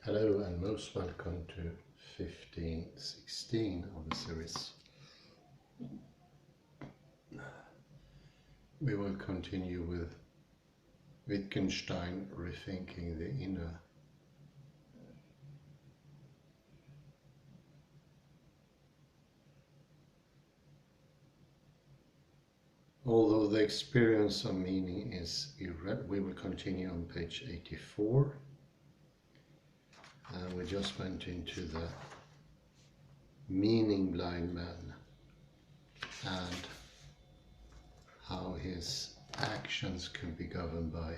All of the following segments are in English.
Hello and most welcome to 1516 of the series. We will continue with Wittgenstein, Rethinking the Inner. Although the experience of meaning is irrelevant, we will continue on page 84. And we just went into the meaning blind man and how his actions could be governed by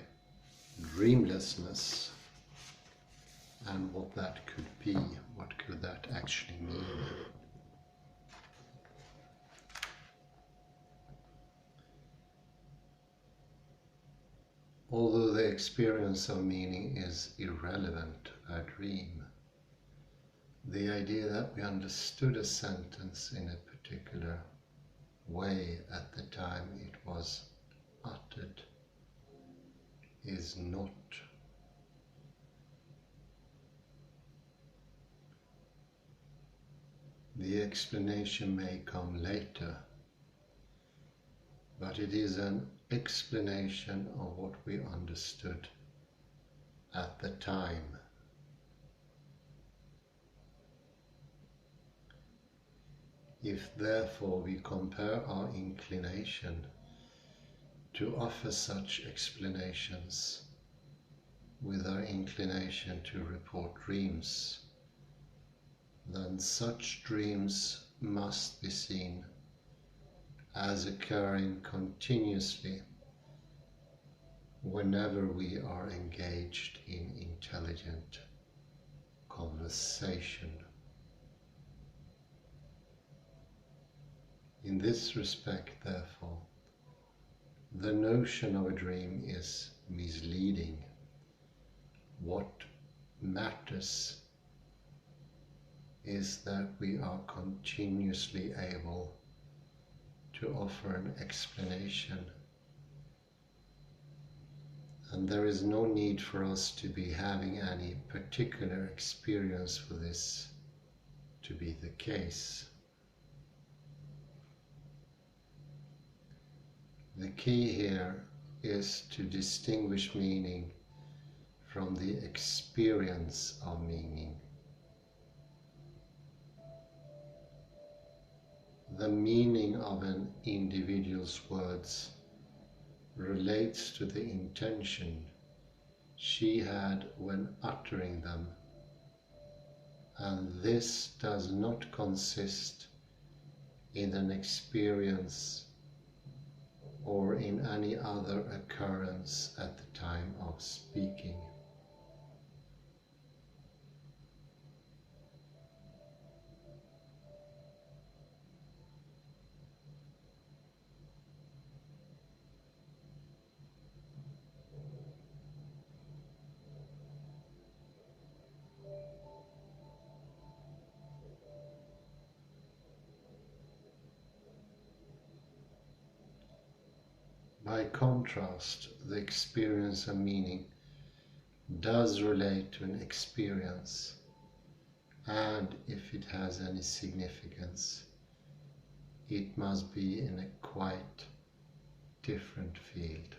dreamlessness and what that could be, what could that actually mean. Although the experience of meaning is irrelevant to our dream, the idea that we understood a sentence in a particular way at the time it was uttered is not. The explanation may come later, but it is an explanation of what we understood at the time. If therefore we compare our inclination to offer such explanations with our inclination to report dreams, then such dreams must be seen as occurring continuously whenever we are engaged in intelligent conversation. In this respect, therefore, the notion of a dream is misleading. What matters is that we are continuously able to offer an explanation, and there is no need for us to be having any particular experience for this to be the case. The key here is to distinguish meaning from the experience of meaning. The meaning of an individual's words relates to the intention she had when uttering them, and this does not consist in an experience or in any other occurrence at the time of speaking. By contrast, the experience of meaning does relate to an experience, and if it has any significance, it must be in a quite different field.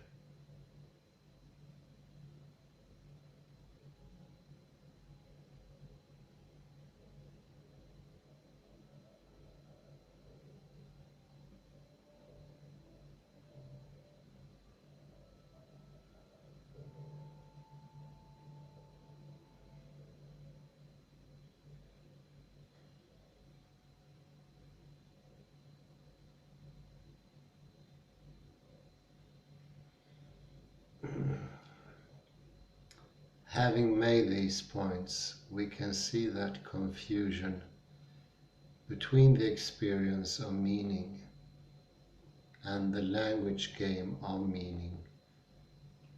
Having made these points, we can see that confusion between the experience of meaning and the language game of meaning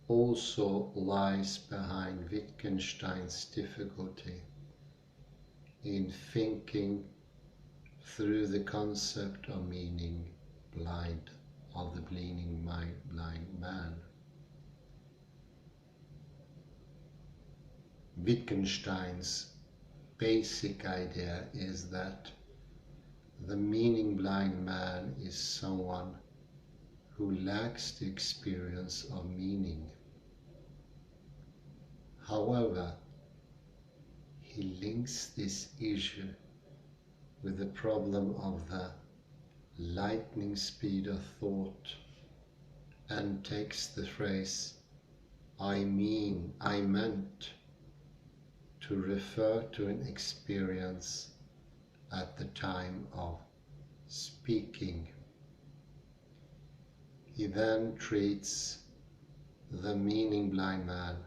also lies behind Wittgenstein's difficulty in thinking through the concept of meaning blind, of the blind man. Wittgenstein's basic idea is that the meaning blind man is someone who lacks the experience of meaning. However, he links this issue with the problem of the lightning speed of thought and takes the phrase I meant to refer to an experience at the time of speaking. He then treats the meaning blind man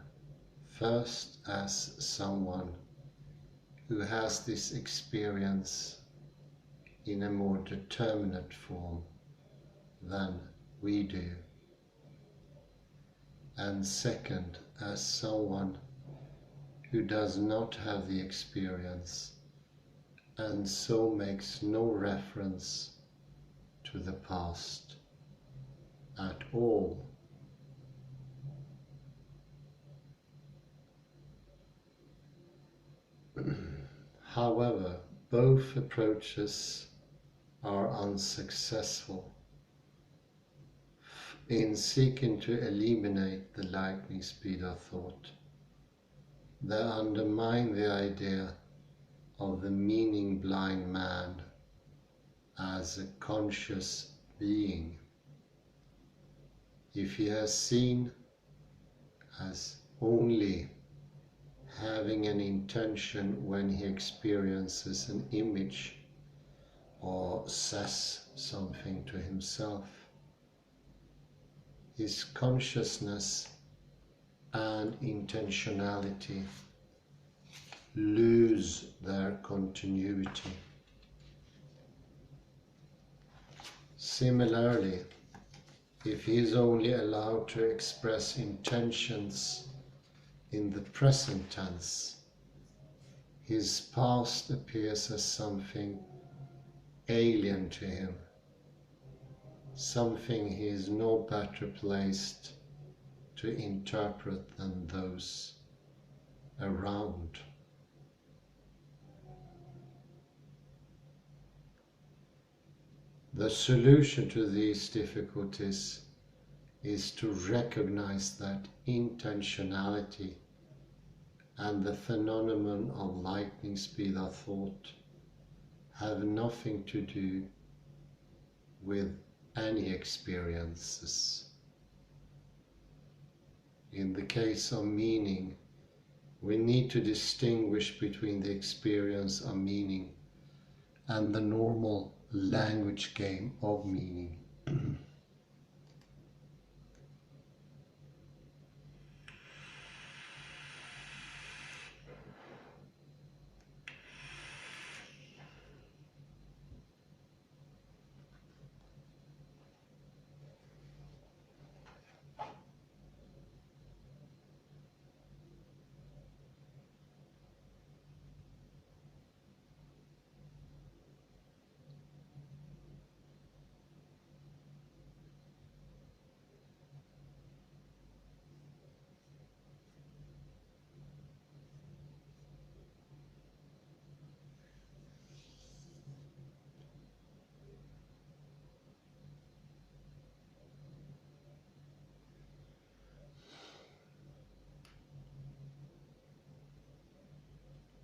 first as someone who has this experience in a more determinate form than we do, and second as someone who does not have the experience and so makes no reference to the past at all. However, both approaches are unsuccessful in seeking to eliminate the lightning speed of thought. They undermine the idea of the meaning blind man as a conscious being. If he is seen as only having an intention when he experiences an image or says something to himself, his consciousness and intentionality lose their continuity. Similarly, if he is only allowed to express intentions in the present tense, his past appears as something alien to him, something he is no better placed to interpret than those around. The solution to these difficulties is to recognize that intentionality and the phenomenon of lightning speed of thought have nothing to do with any experiences. In the case of meaning, we need to distinguish between the experience of meaning and the normal language game of meaning.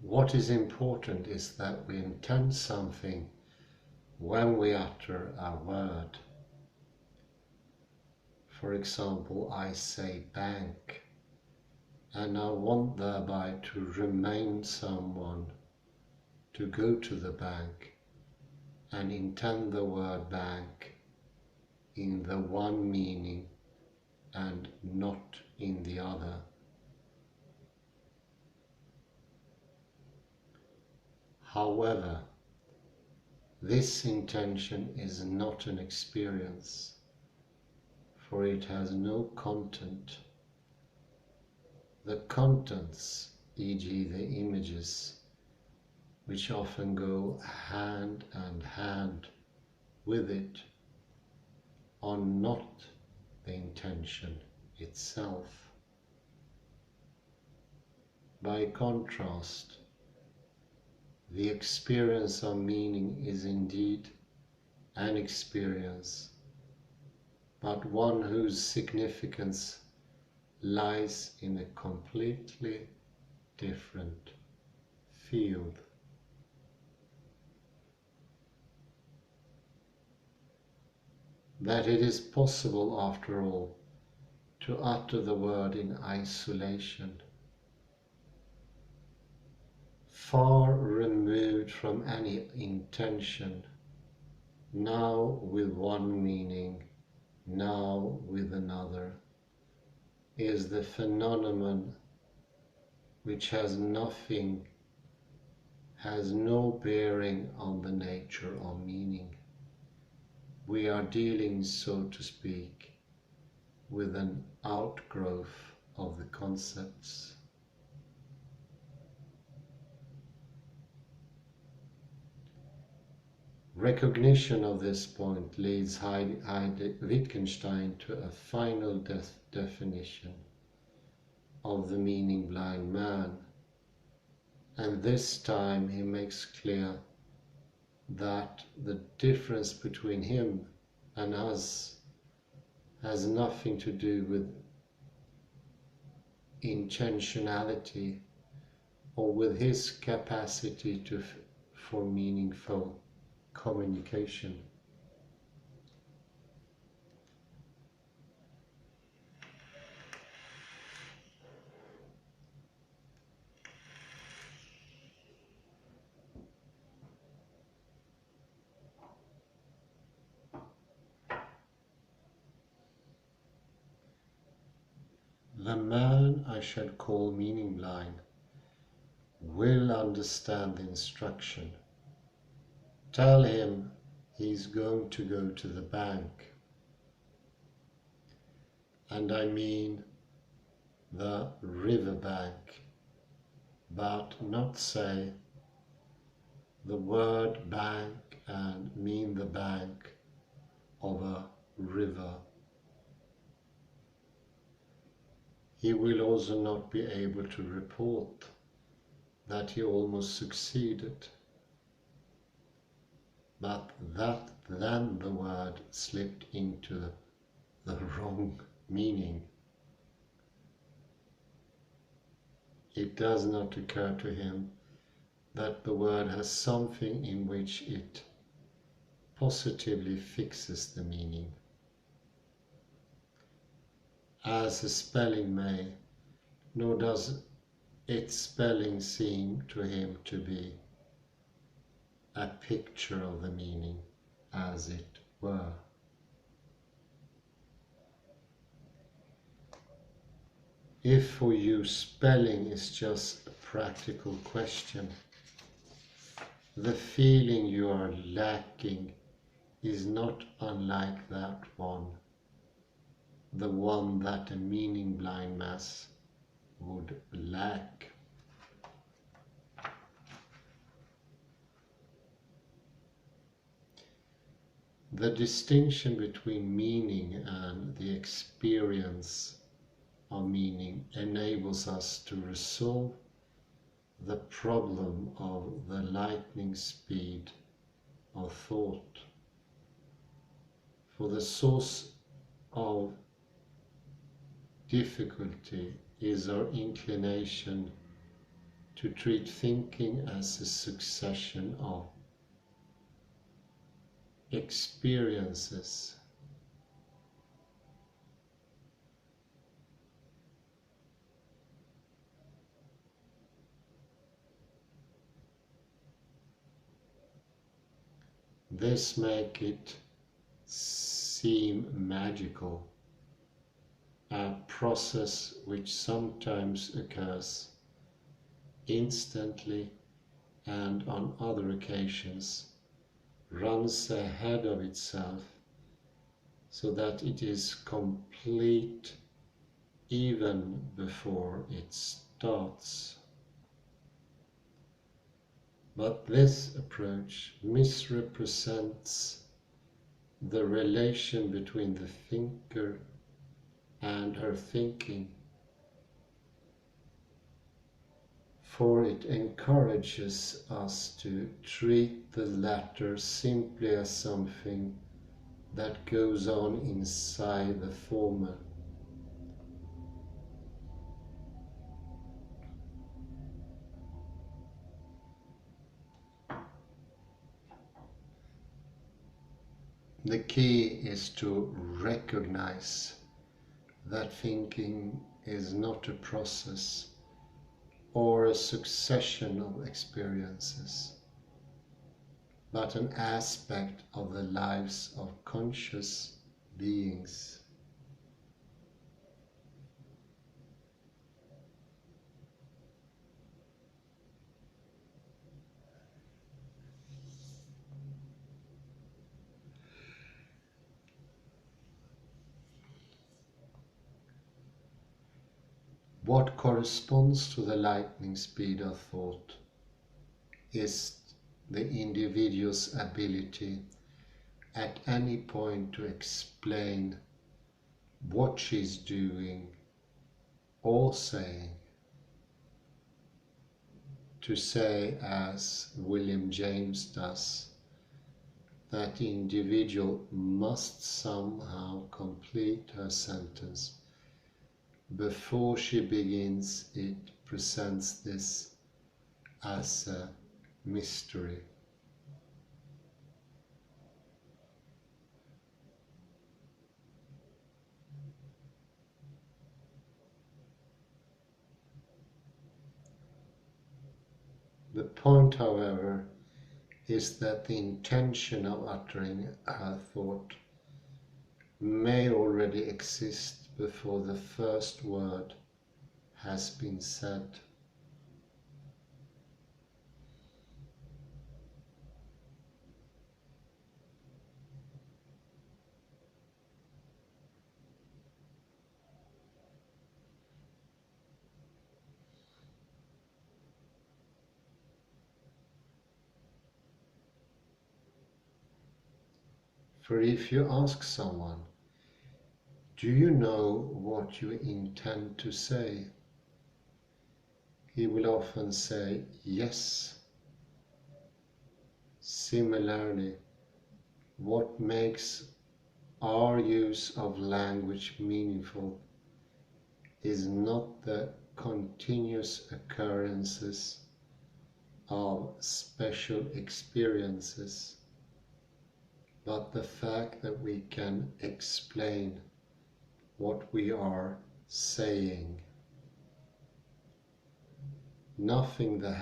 What is important is that we intend something when we utter a word. For example, I say bank, and I want thereby to remind someone to go to the bank and intend the word bank in the one meaning and not in the other. However, this intention is not an experience, for it has no content. The contents, e.g. the images, which often go hand in hand with it, are not the intention itself. By contrast, the experience of meaning is indeed an experience, but one whose significance lies in a completely different field. That it is possible, after all, to utter the word in isolation, far removed from any intention, now with one meaning, now with another, is the phenomenon which has no bearing on the nature of meaning. We are dealing, so to speak, with an outgrowth of the concepts. Recognition of this point leads Wittgenstein to a final definition of the meaning-blind man, and this time he makes clear that the difference between him and us has nothing to do with intentionality or with his capacity for meaningful communication. The man I shall call meaning blind will understand the instruction. Tell him he's going to go to the bank. And I mean the river bank, but not say the word bank and mean the bank of a river. He will also not be able to report that he almost succeeded, but that then the word slipped into the wrong meaning. It does not occur to him that the word has something in which it positively fixes the meaning. As a spelling may, nor does its spelling seem to him to be a picture of the meaning, as it were. If for you spelling is just a practical question, the feeling you are lacking is not unlike that one, the one that a meaning-blind mass would lack. The distinction between meaning and the experience of meaning enables us to resolve the problem of the lightning speed of thought. For the source of difficulty is our inclination to treat thinking as a succession of experiences. This makes it seem magical, a process which sometimes occurs instantly and on other occasions runs ahead of itself so that it is complete even before it starts. But this approach misrepresents the relation between the thinker and her thinking. for it encourages us to treat the latter simply as something that goes on inside the former. The key is to recognize that thinking is not a process or a succession of experiences, but an aspect of the lives of conscious beings. What corresponds to the lightning speed of thought is the individual's ability at any point to explain what she's doing or saying. To say, as William James does, that the individual must somehow complete her sentence before she begins it, presents this as a mystery. The point, however, is that the intention of uttering her thought may already exist before the first word has been said. For if you ask someone, "Do you know what you intend to say?" he will often say, "Yes." Similarly, what makes our use of language meaningful is not the continuous occurrences of special experiences, but the fact that we can explain what we are saying. Nothing that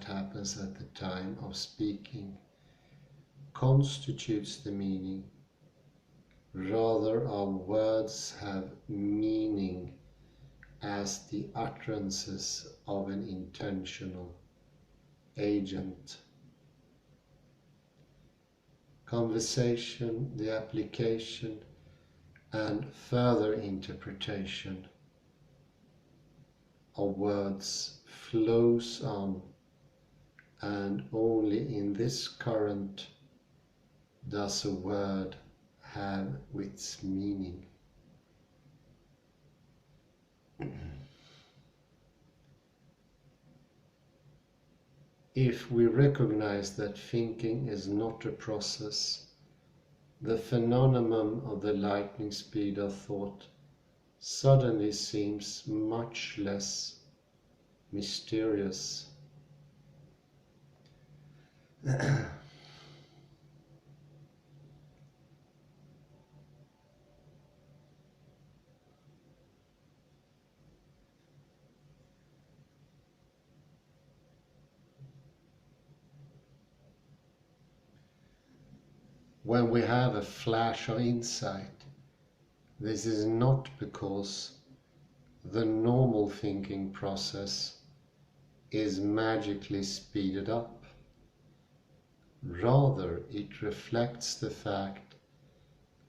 happens at the time of speaking constitutes the meaning. Rather, our words have meaning as the utterances of an intentional agent. Conversation, the application, and further interpretation of words flows on, and only in this current does a word have its meaning. If we recognize that thinking is not a process, the phenomenon of the lightning speed of thought suddenly seems much less mysterious. When we have a flash of insight, this is not because the normal thinking process is magically speeded up. Rather, it reflects the fact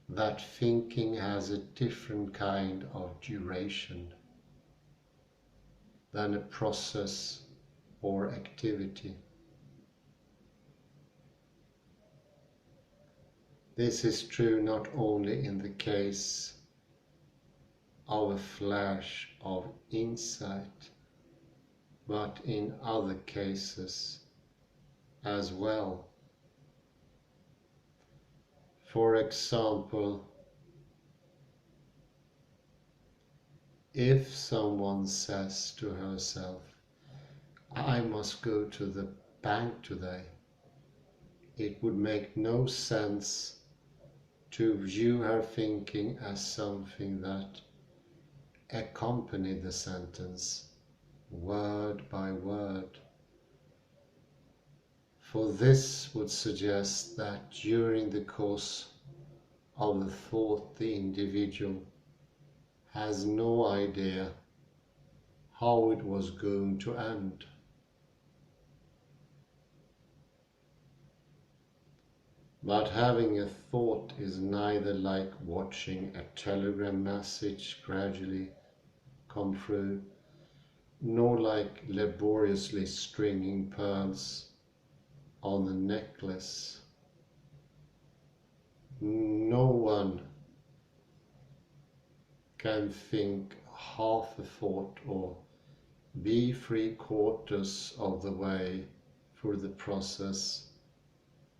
that thinking has a different kind of duration than a process or activity. This is true not only in the case of a flash of insight, but in other cases as well. For example, if someone says to herself, I must go to the bank today, it would make no sense to view her thinking as something that accompanied the sentence word by word. For this would suggest that during the course of the thought the individual has no idea how it was going to end. But having a thought is neither like watching a telegram message gradually come through, nor like laboriously stringing pearls on a necklace. No one can think half a thought or be 3/4 of the way through the process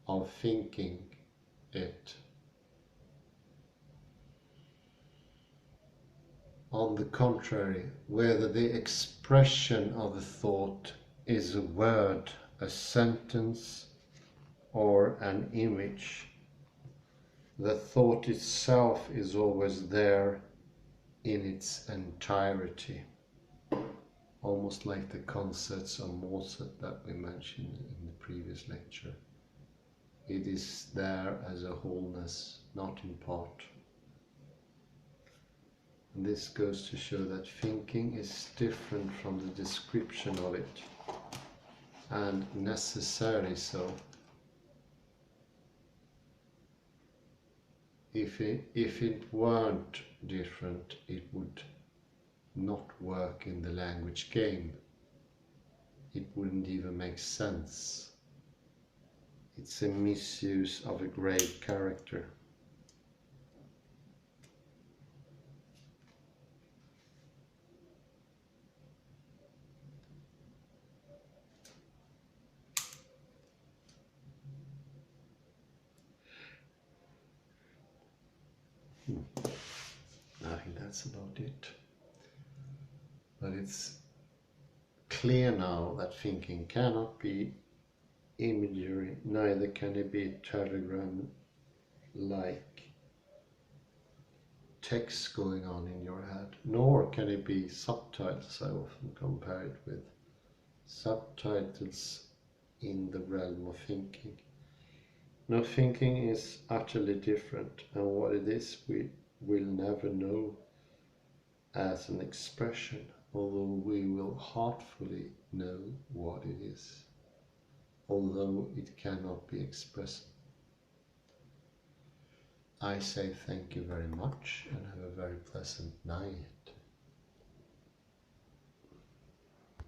of thinking it. On the contrary, whether the expression of a thought is a word, a sentence, or an image, the thought itself is always there in its entirety, almost like the concerts of Mozart that we mentioned in the previous lecture. It is there as a wholeness, not in part. And this goes to show that thinking is different from the description of it, and necessarily so. If it weren't different, it would not work in the language game. It wouldn't even make sense. It's a misuse of a great character. I think that's about it. But it's clear now that thinking cannot be imagery, neither can it be telegram-like text going on in your head, nor can it be subtitles. I often compare it with subtitles in the realm of thinking. No, thinking is utterly different, and what it is we will never know as an expression, although we will heartfully know what it is, although it cannot be expressed. I say thank you very much and have a very pleasant night.